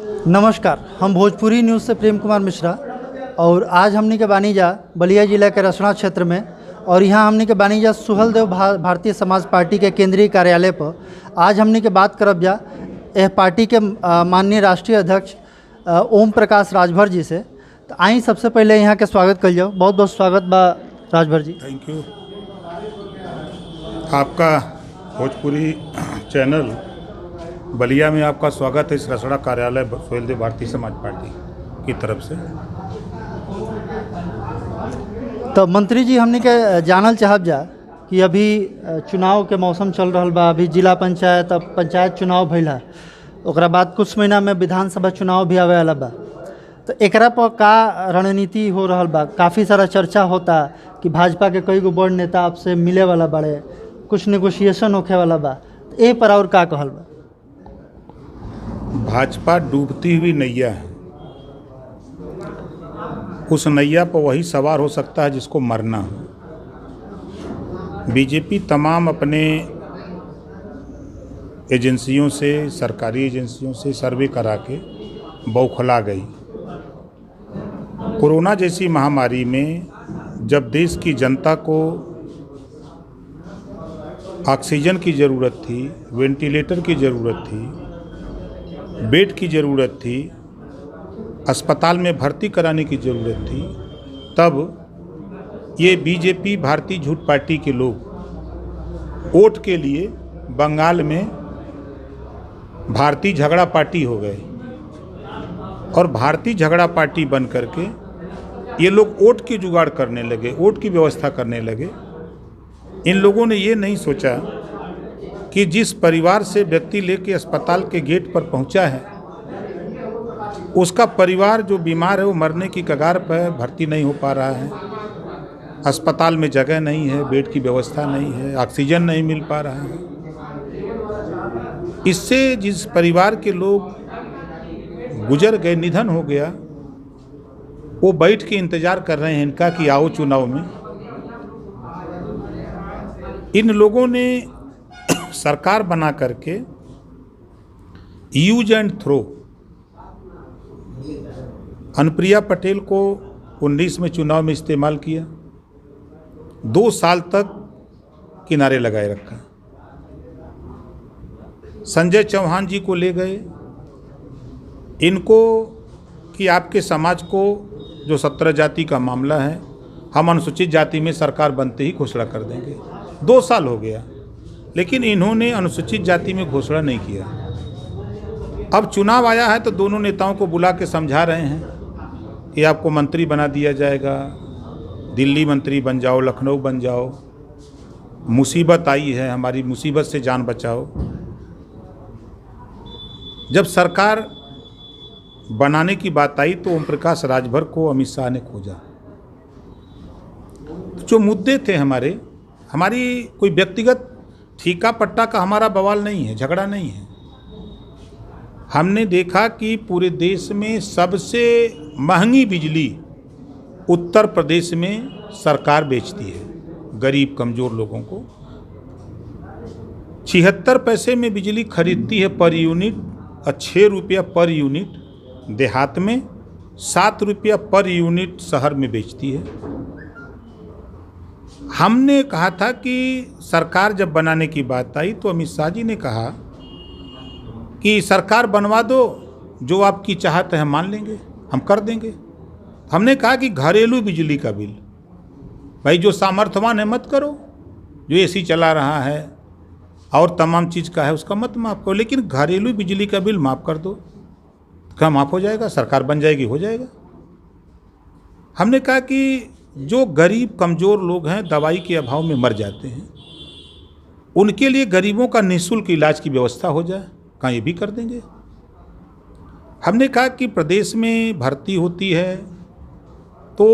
नमस्कार, हम भोजपुरी न्यूज़ से प्रेम कुमार मिश्रा और आज हमने के बानीजा बलिया जिला के रसना क्षेत्र में और यहाँ हमने के बानीजा सुहलदेव भारतीय समाज पार्टी के केंद्रीय कार्यालय पर आज हमने के बात करब जा यह पार्टी के माननीय राष्ट्रीय अध्यक्ष ओम प्रकाश राजभर जी से। तो आई सबसे पहले यहाँ के स्वागत कर जाओ। बहुत बहुत स्वागत बा राजभर जी। Thank you. आपका भोजपुरी चैनल बलिया में आपका स्वागत है इस रसड़ा कार्यालय सुहलदेव भारतीय समाज पार्टी की तरफ से। तो मंत्री जी हमने के जानल चाहब जा कि अभी चुनाव के मौसम चल रहा बा, अभी जिला पंचायत अब पंचायत चुनाव भइल है, ओकरा बाद कुछ महीना में विधानसभा चुनाव भी आवे वाला बा। तो एकरा पर का रणनीति हो रहा बा? काफ़ी सारा चर्चा होता कि भाजपा के कई गो बड़ नेता आपसे मिले वाला बड़े, कुछ नेगोशिएशन होखे वाला बा, तो ए पर और का कहल बा? भाजपा डूबती हुई नैया है, उस नैया पर वही सवार हो सकता है जिसको मरना हो। बीजेपी तमाम अपने एजेंसियों से, सरकारी एजेंसियों से सर्वे करा के बौखला गई। कोरोना जैसी महामारी में जब देश की जनता को ऑक्सीजन की ज़रूरत थी, वेंटिलेटर की ज़रूरत थी, बेड की ज़रूरत थी, अस्पताल में भर्ती कराने की ज़रूरत थी, तब ये बीजेपी भारतीय झूठ पार्टी के लोग वोट के लिए बंगाल में भारतीय झगड़ा पार्टी हो गए और भारतीय झगड़ा पार्टी बन करके ये लोग वोट की जुगाड़ करने लगे, वोट की व्यवस्था करने लगे। इन लोगों ने ये नहीं सोचा कि जिस परिवार से व्यक्ति लेके अस्पताल के गेट पर पहुंचा है, उसका परिवार जो बीमार है वो मरने की कगार पर भर्ती नहीं हो पा रहा है, अस्पताल में जगह नहीं है, बेड की व्यवस्था नहीं है, ऑक्सीजन नहीं मिल पा रहा है। इससे जिस परिवार के लोग गुजर गए, निधन हो गया, वो बैठ के इंतजार कर रहे हैं इनका कि आओ चुनाव में। इन लोगों ने सरकार बना करके use and throw Anupriya Patel को 19 में चुनाव में इस्तेमाल किया, 2 साल तक किनारे लगाए रखा। संजय चौहान जी को ले गए, इनको कि आपके समाज को जो 17 जाति का मामला है, हम अनुसूचित जाति में सरकार बनते ही घोषणा कर देंगे। 2 साल हो गया, लेकिन इन्होंने अनुसूचित जाति में घोषणा नहीं किया। अब चुनाव आया है तो दोनों नेताओं को बुला के समझा रहे हैं कि आपको मंत्री बना दिया जाएगा, दिल्ली मंत्री बन जाओ, लखनऊ बन जाओ, मुसीबत आई है, हमारी मुसीबत से जान बचाओ। जब सरकार बनाने की बात आई तो ओम प्रकाश राजभर को अमित शाह ने खोजा। तो जो मुद्दे थे हमारी कोई व्यक्तिगत ठीका पट्टा का हमारा बवाल नहीं है, झगड़ा नहीं है। हमने देखा कि पूरे देश में सबसे महंगी बिजली उत्तर प्रदेश में सरकार बेचती है गरीब कमज़ोर लोगों को। 76 पैसे में बिजली खरीदती है पर यूनिट और 6 रुपया पर यूनिट देहात में, 7 रुपया पर यूनिट शहर में बेचती है। हमने कहा था कि सरकार जब बनाने की बात आई तो अमित शाह जी ने कहा कि सरकार बनवा दो, जो आपकी चाहत है हम मान लेंगे, हम कर देंगे। हमने कहा कि घरेलू बिजली का बिल, भाई जो सामर्थ्यवान है मत करो, जो एसी चला रहा है और तमाम चीज़ का है उसका मत माफ़ करो, लेकिन घरेलू बिजली का बिल माफ़ कर दो। क्या माफ़ हो जाएगा? सरकार बन जाएगी, हो जाएगा। हमने कहा कि जो गरीब कमज़ोर लोग हैं, दवाई के अभाव में मर जाते हैं, उनके लिए गरीबों का निःशुल्क इलाज की व्यवस्था हो जाए, कहाँ ये भी कर देंगे। हमने कहा कि प्रदेश में भर्ती होती है तो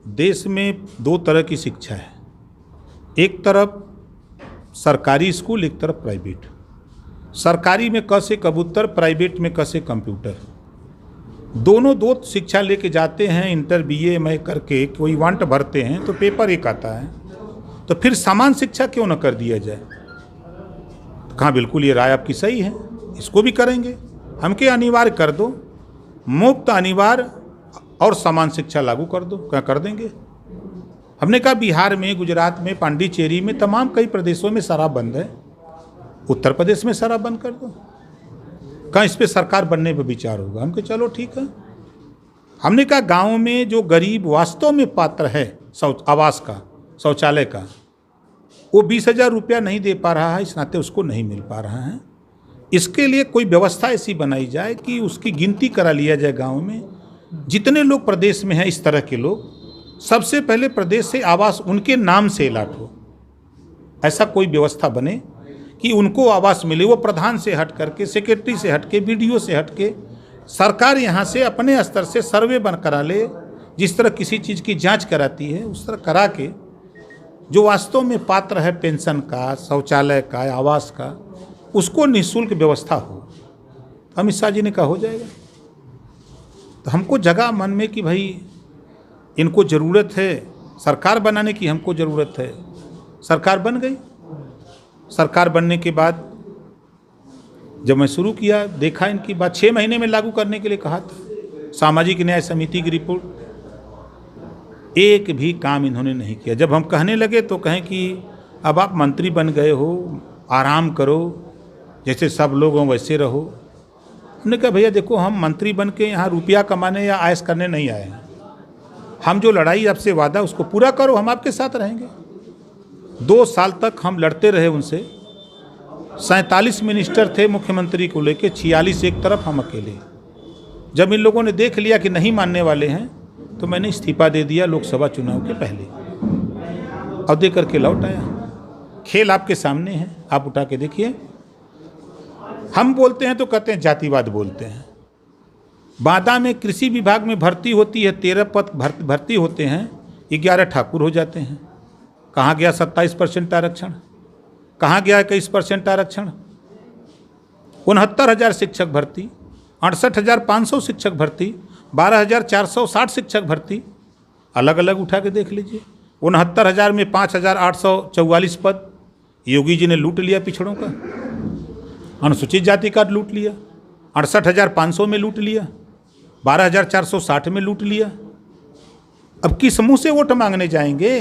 देश में 2 तरह की शिक्षा है, एक तरफ सरकारी स्कूल, एक तरफ प्राइवेट। सरकारी में क से कबूतर, प्राइवेट में क से कंप्यूटर। दोनों 2 शिक्षा लेके जाते हैं, इंटर BA MA करके कोई वांट भरते हैं तो पेपर एक आता है, तो फिर समान शिक्षा क्यों न कर दिया जाए? तो कहाँ बिल्कुल ये राय आपकी सही है, इसको भी करेंगे। हमके अनिवार्य कर दो, मुफ्त अनिवार्य और समान शिक्षा लागू कर दो, क्या कर देंगे। हमने कहा बिहार में, गुजरात में, पांडिचेरी में, तमाम कई प्रदेशों में शराब बंद है, उत्तर प्रदेश में शराब बंद कर दो। कहाँ इस पे सरकार बनने पे विचार होगा। हम कहा चलो ठीक है। हमने कहा गाँव में जो गरीब वास्तव में पात्र है आवास का, शौचालय का, वो 20,000 रुपया नहीं दे पा रहा है, इस नाते उसको नहीं मिल पा रहा है। इसके लिए कोई व्यवस्था ऐसी बनाई जाए कि उसकी गिनती करा लिया जाए गाँव में, जितने लोग प्रदेश में हैं इस तरह के लोग, सबसे पहले प्रदेश से आवास उनके नाम से अलॉट हो। ऐसा कोई व्यवस्था बने कि उनको आवास मिले। वो प्रधान से हट करके, सेक्रेटरी से हट के, बीडीओ से हट के, सरकार यहाँ से अपने स्तर से सर्वे बन करा ले। जिस तरह किसी चीज़ की जांच कराती है उस तरह करा के जो वास्तव में पात्र है पेंशन का, शौचालय का, आवास का, उसको निःशुल्क व्यवस्था हो। अमित शाह जी ने कहा हो जाएगा। तो हमको जगह मन में कि भाई इनको ज़रूरत है सरकार बनाने की, हमको ज़रूरत है। सरकार बन गई। सरकार बनने के बाद जब मैं शुरू किया, देखा इनकी बात, 6 महीने में लागू करने के लिए कहा था। सामाजिक न्याय समिति की रिपोर्ट, एक भी काम इन्होंने नहीं किया। जब हम कहने लगे तो कहें कि अब आप मंत्री बन गए हो, आराम करो, जैसे सब लोग हों वैसे रहो। हमने कहा भैया देखो, हम मंत्री बन के यहाँ रुपया कमाने या आयस करने नहीं आए हैं। हम जो लड़ाई आपसे वादा उसको पूरा करो, हम आपके साथ रहेंगे। 2 साल तक हम लड़ते रहे उनसे। 47 मिनिस्टर थे मुख्यमंत्री को लेके, 46 एक तरफ, हम अकेले। जब इन लोगों ने देख लिया कि नहीं मानने वाले हैं तो मैंने इस्तीफा दे दिया लोकसभा चुनाव के पहले, और दे करके लौट आया। खेल आपके सामने है, आप उठा के देखिए। हम बोलते हैं तो कहते हैं जातिवाद बोलते हैं। बांदा में कृषि विभाग में भर्ती होती है, 13 पद भर्ती होते हैं, 11 ठाकुर हो जाते हैं। कहाँ गया 27% आरक्षण? कहाँ गया 21% आरक्षण? 69,000 शिक्षक भर्ती, 68,500 शिक्षक भर्ती, 12,460 शिक्षक भर्ती, अलग अलग उठा के देख लीजिए। 69,000 में 5,844 पद योगी जी ने लूट लिया पिछड़ों का, अनुसूचित जाति का लूट लिया। 68,500 में लूट लिया, 12,460 में लूट लिया। अब किस मुँह से वोट मांगने जाएंगे?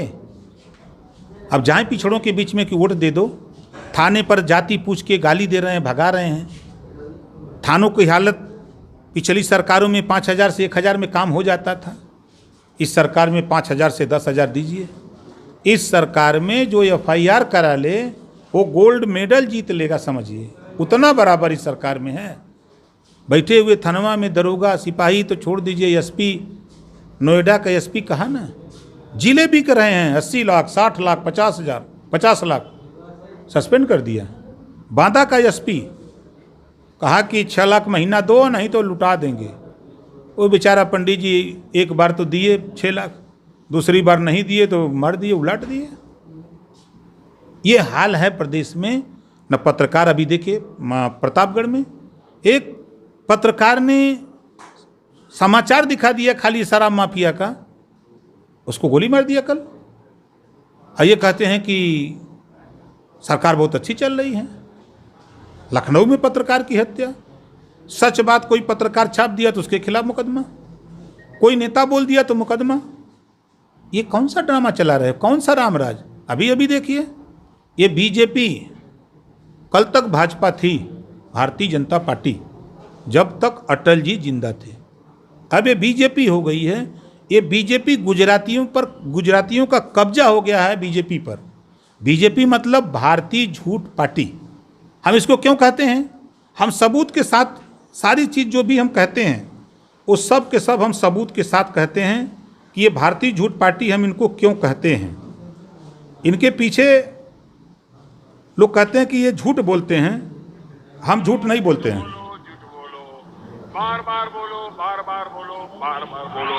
अब जाएं पिछड़ों के बीच में कि वोट दे दो। थाने पर जाति पूछ के गाली दे रहे हैं, भगा रहे हैं। थानों की हालत पिछली सरकारों में 5,000 से 1,000 में काम हो जाता था। इस सरकार में 5,000 से 10,000 दीजिए। इस सरकार में जो FIR करा ले वो गोल्ड मेडल जीत लेगा, समझिए। उतना बराबर इस सरकार में है। बैठे हुए थानवा में दरोगा, सिपाही तो छोड़ दीजिए, SP, नोएडा का SP कहा ना, जिले बिक रहे हैं। 80 लाख, 60 लाख, 50,000, 50 लाख सस्पेंड कर दिया। बांदा का SP कहा कि 6 लाख महीना दो, नहीं तो लुटा देंगे। वो बेचारा पंडित जी एक बार तो दिए 6 लाख, दूसरी बार नहीं दिए तो मार दिए, उलट दिए। ये हाल है प्रदेश में। न पत्रकार, अभी देखिए प्रतापगढ़ में एक पत्रकार ने समाचार दिखा दिया खाली शराब माफिया का, उसको गोली मार दिया कल। और ये कहते हैं कि सरकार बहुत अच्छी चल रही है। लखनऊ में पत्रकार की हत्या, सच बात कोई पत्रकार छाप दिया तो उसके खिलाफ मुकदमा, कोई नेता बोल दिया तो मुकदमा। ये कौन सा ड्रामा चला रहे, कौन सा रामराज? अभी अभी देखिए, ये बीजेपी, कल तक भाजपा थी, भारतीय जनता पार्टी, जब तक अटल जी जिंदा थे। अब ये बीजेपी हो गई है। ये बीजेपी गुजरातियों का कब्जा हो गया है बीजेपी पर। बीजेपी मतलब भारतीय झूठ पार्टी। हम इसको क्यों कहते हैं? हम सबूत के साथ सारी चीज़ जो भी हम कहते हैं वो सब के सब हम सबूत के साथ कहते हैं कि ये भारतीय झूठ पार्टी। हम इनको क्यों कहते हैं? इनके पीछे लोग कहते हैं कि ये झूठ बोलते हैं। हम झूठ नहीं बोलते हैं। बार बार बोलो, बार बार बोलो, बार बार बोलो,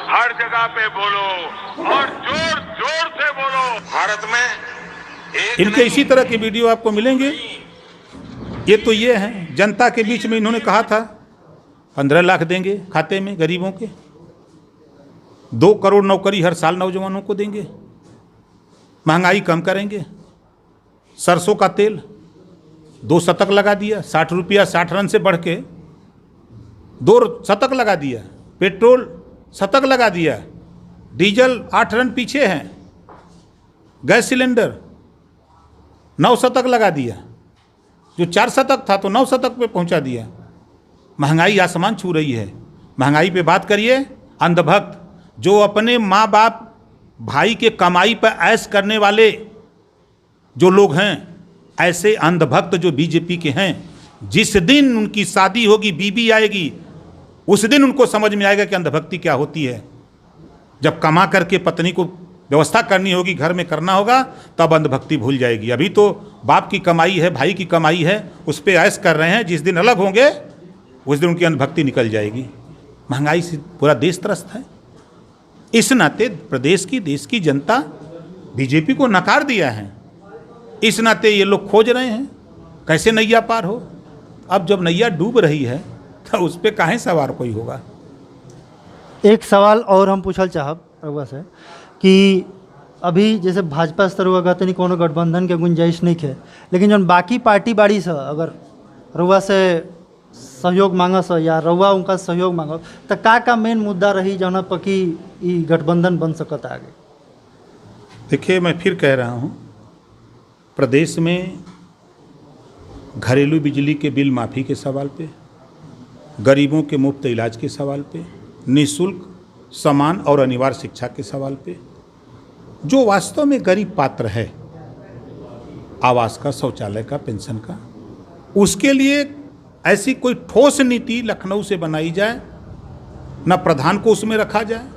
हर जगह पे बोलो और जोर जोर से बोलो। भारत में इनके इसी तरह के वीडियो आपको मिलेंगे। ये तो ये हैं, जनता के बीच में इन्होंने कहा था 15 लाख देंगे खाते में गरीबों के, 2 करोड़ नौकरी हर साल नौजवानों को देंगे, महंगाई कम करेंगे, सरसों का तेल 2 शतक लगा दिया, 60 रुपया 60 रन से बढ़ के 2 शतक लगा दिया, पेट्रोल शतक लगा दिया, डीजल 8 रन पीछे हैं, गैस सिलेंडर 9 शतक लगा दिया, जो 4 शतक था तो 9 शतक पे पहुंचा दिया। महंगाई आसमान छू रही है। महंगाई पे बात करिए। अंधभक्त जो अपने माँ बाप भाई के कमाई पर ऐश करने वाले जो लोग हैं, ऐसे अंधभक्त जो बीजेपी के हैं, जिस दिन उनकी शादी होगी, बीबी आएगी, उस दिन उनको समझ में आएगा कि अंधभक्ति क्या होती है। जब कमा करके पत्नी को व्यवस्था करनी होगी, घर में करना होगा, तब अंधभक्ति भूल जाएगी। अभी तो बाप की कमाई है, भाई की कमाई है, उस पर ऐश कर रहे हैं। जिस दिन अलग होंगे उस दिन उनकी अंधभक्ति निकल जाएगी। महंगाई से पूरा देश त्रस्त है। इस नाते प्रदेश की, देश की जनता बीजेपी को नकार दिया है। इस नाते ये लोग खोज रहे हैं कैसे नैया पार हो। अब जब नैया डूब रही है तो उस पर काहे सवार कोई होगा। एक सवाल और हम पूछल चाहब रउआ से कि अभी जैसे भाजपा स्तर हुआ कहते नहीं कोनो गठबंधन के गुंजाइश नहीं है, लेकिन जौन बाकी पार्टी बाड़ी से अगर रउआ से सहयोग मांगस या रउआ उनका सहयोग मांगो तो का मेन मुद्दा रही जौन पर कि ई गठबंधन बन सकता आगे। देखिए, मैं फिर कह रहा हूँ, प्रदेश में घरेलू बिजली के बिल माफ़ी के सवाल पे, गरीबों के मुफ्त इलाज के सवाल पे, निःशुल्क समान और अनिवार्य शिक्षा के सवाल पे, जो वास्तव में गरीब पात्र है, आवास का, शौचालय का, पेंशन का, उसके लिए ऐसी कोई ठोस नीति लखनऊ से बनाई जाए, न प्रधान को उसमें रखा जाए,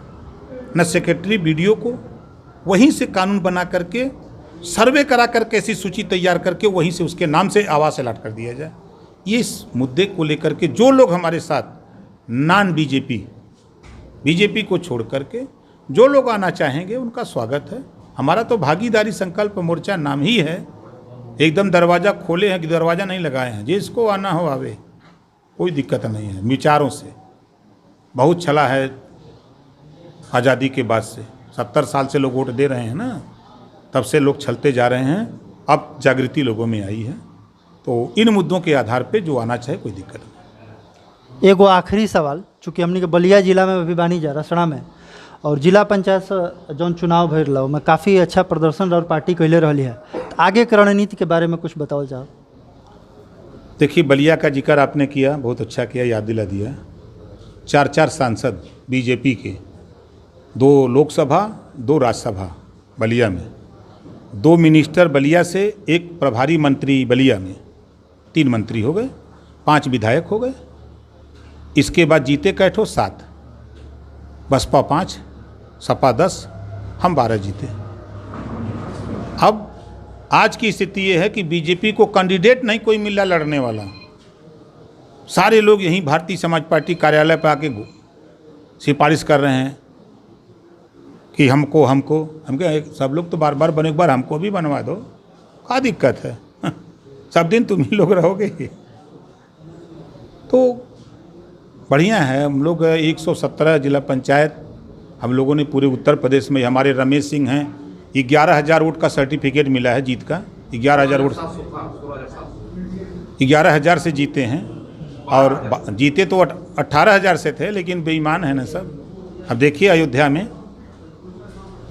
न सेक्रेटरी बीडीओ को, वहीं से कानून बना करके, सर्वे करा करके ऐसी सूची तैयार करके वहीं से उसके नाम से आवास अलॉट कर दिया जाए। ये इस मुद्दे को लेकर के जो लोग हमारे साथ नॉन बीजेपी को छोड़ करके जो लोग आना चाहेंगे उनका स्वागत है। हमारा तो भागीदारी संकल्प मोर्चा नाम ही है। एकदम दरवाज़ा खोले हैं कि दरवाज़ा नहीं लगाए हैं, जिसको आना हो आवे, कोई दिक्कत नहीं है। विचारों से बहुत छला है आज़ादी के बाद से, 70 साल से लोग वोट दे रहे हैं ना, तब से लोग छलते जा रहे हैं। अब जागृति लोगों में आई है, तो इन मुद्दों के आधार पे जो आना चाहे कोई दिक्कत नहीं। एगो आखिरी सवाल, चूँकि हमने के बलिया जिला में अभी बानी जा रसड़ा में और जिला पंचायत से जौन चुनाव भर रहा में काफ़ी अच्छा प्रदर्शन और पार्टी कैले रही है, तो आगे के रणनीति के बारे में कुछ बताओ जाओ। देखिए, बलिया का जिक्र आपने किया, बहुत अच्छा किया, याद दिला दिया। 4 सांसद बीजेपी के, 2 लोकसभा 2 राज्यसभा बलिया में, 2 मिनिस्टर बलिया से, 1 प्रभारी मंत्री बलिया में, 3 मंत्री हो गए, 5 विधायक हो गए। इसके बाद जीते कैठो 7, बसपा 5, सपा 10, हम 12 जीते। अब आज की स्थिति ये है कि बीजेपी को कैंडिडेट नहीं कोई मिला लड़ने वाला। सारे लोग यहीं भारतीय समाज पार्टी कार्यालय पर आके सिफारिश कर रहे हैं कि हमको हम कहे सब लोग तो बार बार बने, एक बार हमको भी बनवा दो, क्या दिक्कत है, सब दिन तुम ही लोग रहोगे। तो बढ़िया है। हम लोग 117 जिला पंचायत हम लोगों ने पूरे उत्तर प्रदेश में, हमारे रमेश सिंह हैं, 11,000 वोट का सर्टिफिकेट मिला है जीत का। 11,000 वोट, 11,000 से जीते हैं, और जीते तो 18,000 से थे, लेकिन बेईमान है ना सब। अब देखिए अयोध्या में,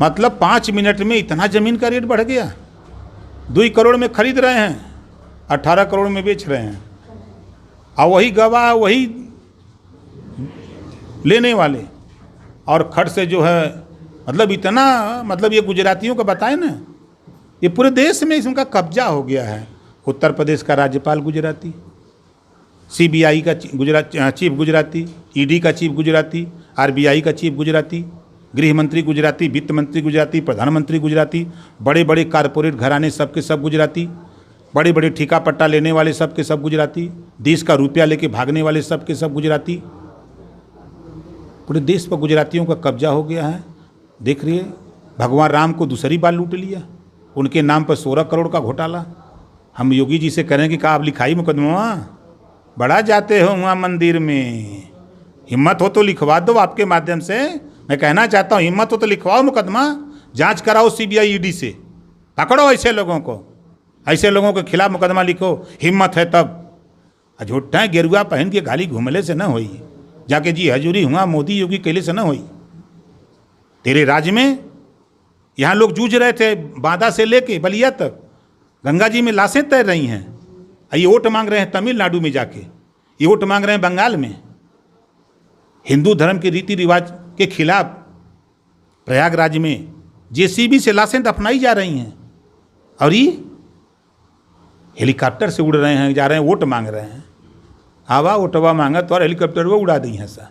मतलब 5 मिनट में इतना ज़मीन का रेट बढ़ गया। 2 करोड़ में खरीद रहे हैं, 18 करोड़ में बेच रहे हैं, और वही गवाह, वही लेने वाले, और खट से जो है, मतलब इतना, मतलब ये गुजरातियों का बताएं ना, ये पूरे देश में इसका कब्जा हो गया है। उत्तर प्रदेश का राज्यपाल गुजराती, CBI का चीफ गुजराती, ED का चीफ गुजराती, RBI का चीफ गुजराती, गृह मंत्री गुजराती, वित्त मंत्री गुजराती, प्रधानमंत्री गुजराती, बड़े बड़े कारपोरेट घराने सबके सब गुजराती, बड़े बड़े ठेका पट्टा लेने वाले सबके सब गुजराती, देश का रुपया लेके भागने वाले सबके सब गुजराती। पूरे देश पर गुजरातियों का कब्जा हो गया है। देख रही है, भगवान राम को दूसरी बार लूट लिया, उनके नाम पर 16 करोड़ का घोटाला। हम योगी जी से करें कि आप लिखाई मुकदमा, बड़ा जाते हो वहाँ मंदिर में, हिम्मत हो तो लिखवा दो आपके माध्यम से। मैं कहना चाहता हूँ, हिम्मत हो तो लिखवाओ मुकदमा, जांच कराओ CBI ED से, पकड़ो ऐसे लोगों को, ऐसे लोगों के खिलाफ मुकदमा लिखो, हिम्मत है तब। झूठा गेरुआ पहन के गाली घूमले से न होई। जाके जी हजूरी हुआ मोदी योगी कैले से ना हुई। तेरे राज्य में यहाँ लोग जूझ रहे थे बांदा से लेके बलिया तक, गंगा जी में लाशें तैर रही हैं। ये वोट मांग रहे हैं तमिलनाडु में जाके, ये वोट मांग रहे हैं बंगाल में। हिंदू धर्म के रीति रिवाज के खिलाफ प्रयागराज में जेसीबी से लाशें दफनाई जा रही हैं, और ये हेलीकॉप्टर से उड़ रहे हैं, जा रहे हैं वोट मांग रहे हैं। आवा वोटवा मांगत और हेलीकॉप्टर वो उड़ा दी हैं सा।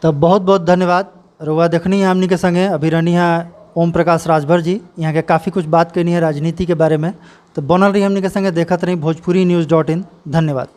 तो बहुत बहुत धन्यवाद। रुआ देखनी है हमनी के संगे अभी रहनी है ओम प्रकाश राजभर जी, यहाँ के काफ़ी कुछ बात करनी है राजनीति के बारे में। तो बनल रही हमनी के संगे, देखत रही भोजपुरी न्यूज़.in। धन्यवाद।